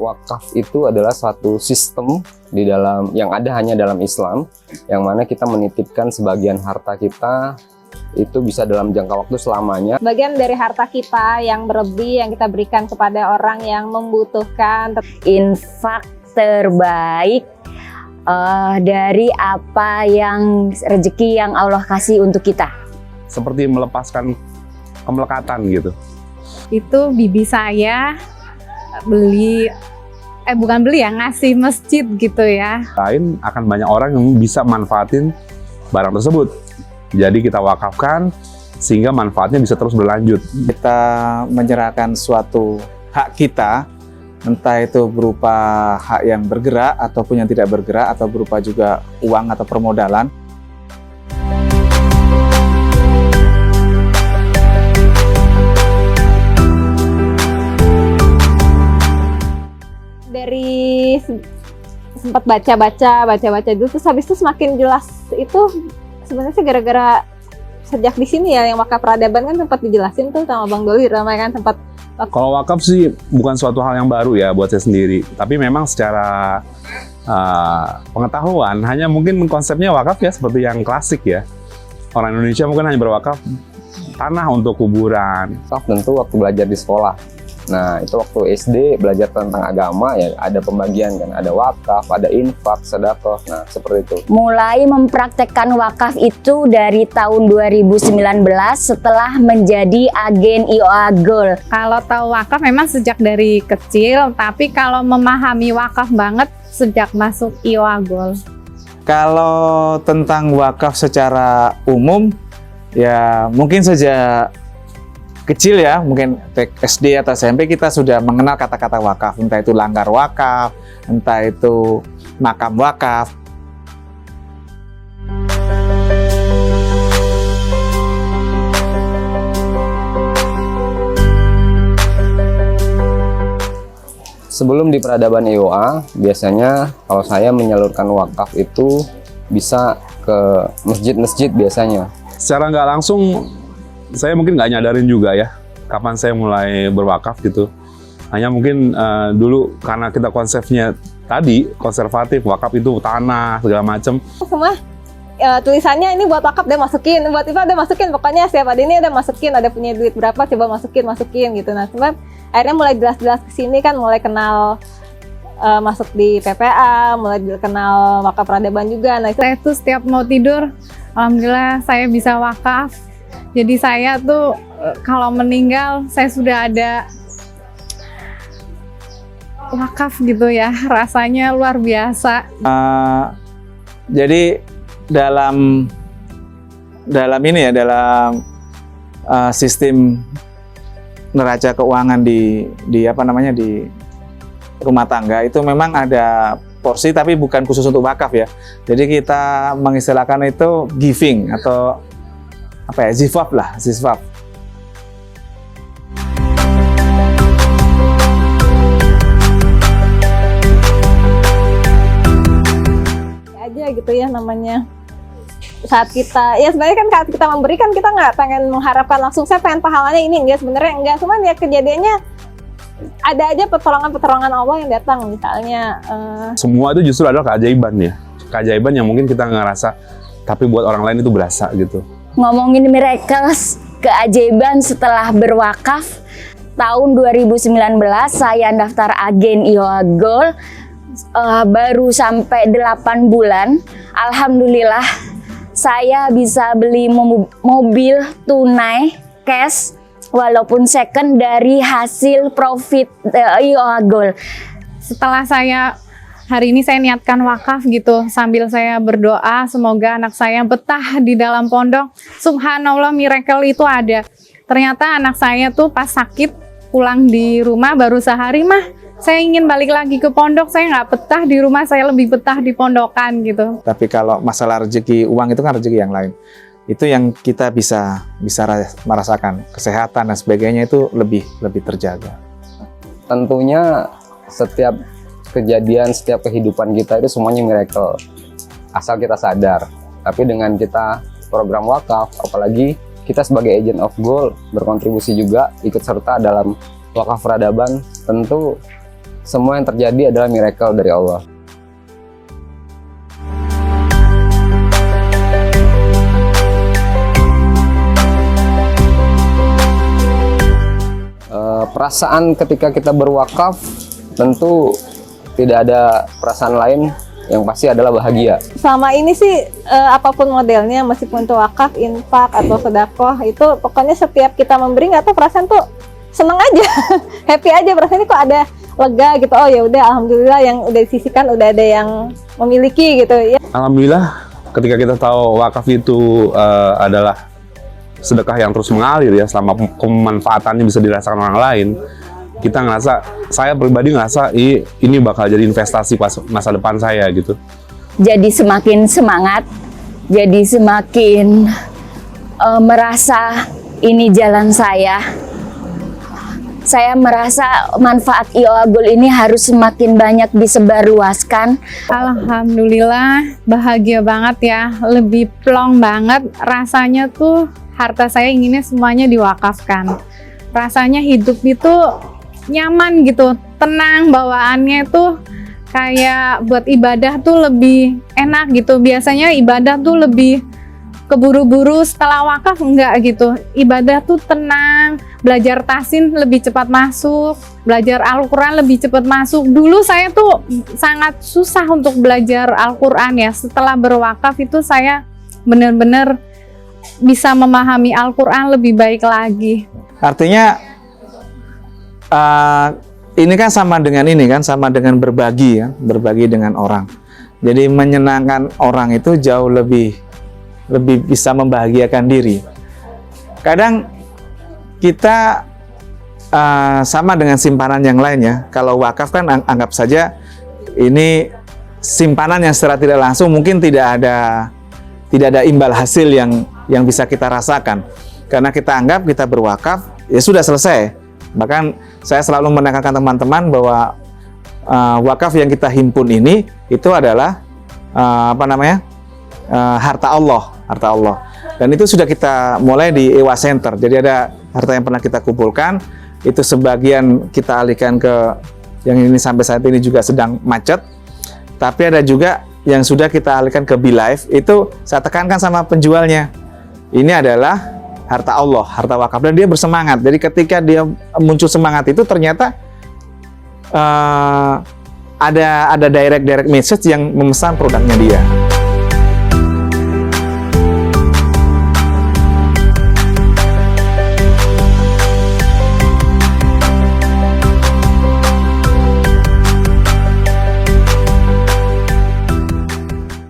wakaf itu adalah suatu sistem di dalam yang ada hanya dalam Islam, yang mana kita menitipkan sebagian harta kita itu bisa dalam jangka waktu selamanya. Bagian dari harta kita yang berlebih yang kita berikan kepada orang yang membutuhkan. Infak terbaik dari apa yang rezeki yang Allah kasih untuk kita. Seperti melepaskan kemelekatan gitu. Itu bibi saya beli, bukan beli ya, ngasih masjid gitu ya. Lain akan banyak orang yang bisa manfaatin barang tersebut. Jadi kita wakafkan sehingga manfaatnya bisa terus berlanjut. Kita menyerahkan suatu hak kita, entah itu berupa hak yang bergerak ataupun yang tidak bergerak, atau berupa juga uang atau permodalan. Dari sempat baca-baca dulu, terus habis itu semakin jelas itu sebenarnya sih gara-gara sejak di sini ya, yang wakaf peradaban kan sempat dijelasin tuh sama Bang Doli, ramai kan sempat. Kalau wakaf sih bukan suatu hal yang baru ya buat saya sendiri, tapi memang secara pengetahuan hanya mungkin konsepnya wakaf ya seperti yang klasik ya. Orang Indonesia mungkin hanya berwakaf tanah untuk kuburan. Wakaf tentu waktu belajar di sekolah. Nah, itu waktu SD belajar tentang agama ya, ada pembagian kan, ada wakaf, ada infak, sedekah. Nah, seperti itu. Mulai mempraktekkan wakaf itu dari tahun 2019 setelah menjadi agen IOA Gold. Kalau tahu wakaf memang sejak dari kecil, tapi kalau memahami wakaf banget sejak masuk IOA Gold. Kalau tentang wakaf secara umum, ya mungkin sejak kecil ya, mungkin SD atau SMP kita sudah mengenal kata-kata wakaf, entah itu langgar wakaf, entah itu makam wakaf. Sebelum di peradaban IOA, biasanya kalau saya menyalurkan wakaf itu bisa ke masjid-masjid biasanya. Secara nggak langsung saya mungkin nggak nyadarin juga ya kapan saya mulai berwakaf gitu. Hanya mungkin dulu karena kita konsepnya tadi konservatif, wakaf itu tanah segala macem. Semua tulisannya ini buat wakaf dia masukin, buat itu ada masukin, pokoknya siapa ada ini ada masukin, ada punya duit berapa coba masukin gitu. Nah, sebab akhirnya mulai jelas-jelas kesini kan, mulai kenal masuk di PPA, mulai kenal wakaf peradaban juga. Nah, Saya tuh setiap mau tidur, alhamdulillah saya bisa wakaf. Jadi saya tuh kalau meninggal saya sudah ada wakaf gitu ya, rasanya luar biasa. Jadi dalam ini ya, dalam sistem neraca keuangan di rumah tangga itu memang ada porsi, tapi bukan khusus untuk wakaf ya. Jadi kita mengistilahkan itu giving atau apa ya, zifaf lah, zifaf. aja gitu ya namanya. Saat kita, ya sebenarnya kan saat kita memberikan, kita nggak pengen mengharapkan langsung saya pengen pahalanya ini, enggak, sebenarnya enggak, cuman ya kejadiannya ada aja pertolongan Allah yang datang misalnya. Semua itu justru adalah keajaiban ya, keajaiban yang mungkin kita ngerasa, tapi buat orang lain itu berasa gitu. Ngomongin miracles, keajaiban setelah berwakaf, tahun 2019 saya daftar agen IOA Gold, baru sampai 8 bulan. Alhamdulillah saya bisa beli mobil tunai, cash, walaupun second dari hasil profit IOA Gold. Setelah hari ini saya niatkan wakaf gitu, sambil saya berdoa semoga anak saya betah di dalam pondok. Subhanallah, miracle itu ada. Ternyata anak saya tuh pas sakit pulang di rumah baru sehari, mah saya ingin balik lagi ke pondok, saya nggak betah di rumah, saya lebih betah di pondokan gitu. Tapi kalau masalah rezeki uang itu kan rezeki yang lain. Itu yang kita bisa merasakan, kesehatan dan sebagainya itu lebih terjaga. Tentunya setiap kejadian, setiap kehidupan kita itu semuanya miracle, asal kita sadar. Tapi dengan kita program wakaf, apalagi kita sebagai agent of gold berkontribusi juga ikut serta dalam wakaf peradaban, tentu semua yang terjadi adalah miracle dari Allah. Perasaan ketika kita berwakaf tentu tidak ada perasaan lain, yang pasti adalah bahagia. Selama ini sih apapun modelnya, meskipun itu wakaf, infak atau sedekah, itu pokoknya setiap kita memberi nggak tahu perasaan tuh seneng aja, happy aja, perasaan ini kok ada lega gitu. Oh ya udah, alhamdulillah yang udah disisihkan udah ada yang memiliki gitu ya. Alhamdulillah ketika kita tahu wakaf itu adalah sedekah yang terus mengalir ya, selama kemanfaatannya bisa dirasakan orang lain, kita ngerasa, saya pribadi ngerasa ini bakal jadi investasi pas masa depan saya gitu. Jadi semakin semangat, jadi semakin merasa ini jalan saya. Saya merasa manfaat I.O.A Gold ini harus semakin banyak disebarluaskan. Alhamdulillah bahagia banget ya, lebih plong banget rasanya tuh. Harta saya inginnya semuanya diwakafkan. Rasanya hidup itu nyaman gitu, tenang, bawaannya tuh kayak buat ibadah tuh lebih enak gitu. Biasanya ibadah tuh lebih keburu-buru, setelah wakaf enggak gitu. Ibadah tuh tenang, belajar tasin lebih cepat masuk, belajar Al-Quran lebih cepat masuk. Dulu saya tuh sangat susah untuk belajar Al-Quran ya. Setelah berwakaf itu saya benar-benar bisa memahami Al-Quran lebih baik lagi. Artinya ini kan sama dengan sama dengan berbagi ya, berbagi dengan orang. Jadi menyenangkan orang itu jauh lebih bisa membahagiakan diri. Kadang kita sama dengan simpanan yang lain ya. Kalau wakaf kan anggap saja ini simpanan yang secara tidak langsung mungkin tidak ada imbal hasil yang bisa kita rasakan, karena kita anggap kita berwakaf ya sudah selesai. Bahkan saya selalu menekankan teman-teman bahwa wakaf yang kita himpun ini itu adalah harta Allah, dan itu sudah kita mulai di Ewa Center. Jadi ada harta yang pernah kita kumpulkan, itu sebagian kita alihkan ke yang ini sampai saat ini juga sedang macet, tapi ada juga yang sudah kita alihkan ke BeLife. Itu saya tekankan sama penjualnya, ini adalah harta Allah, harta wakaf, dan dia bersemangat. Jadi ketika dia muncul semangat itu ternyata ada direct message yang memesan produknya dia.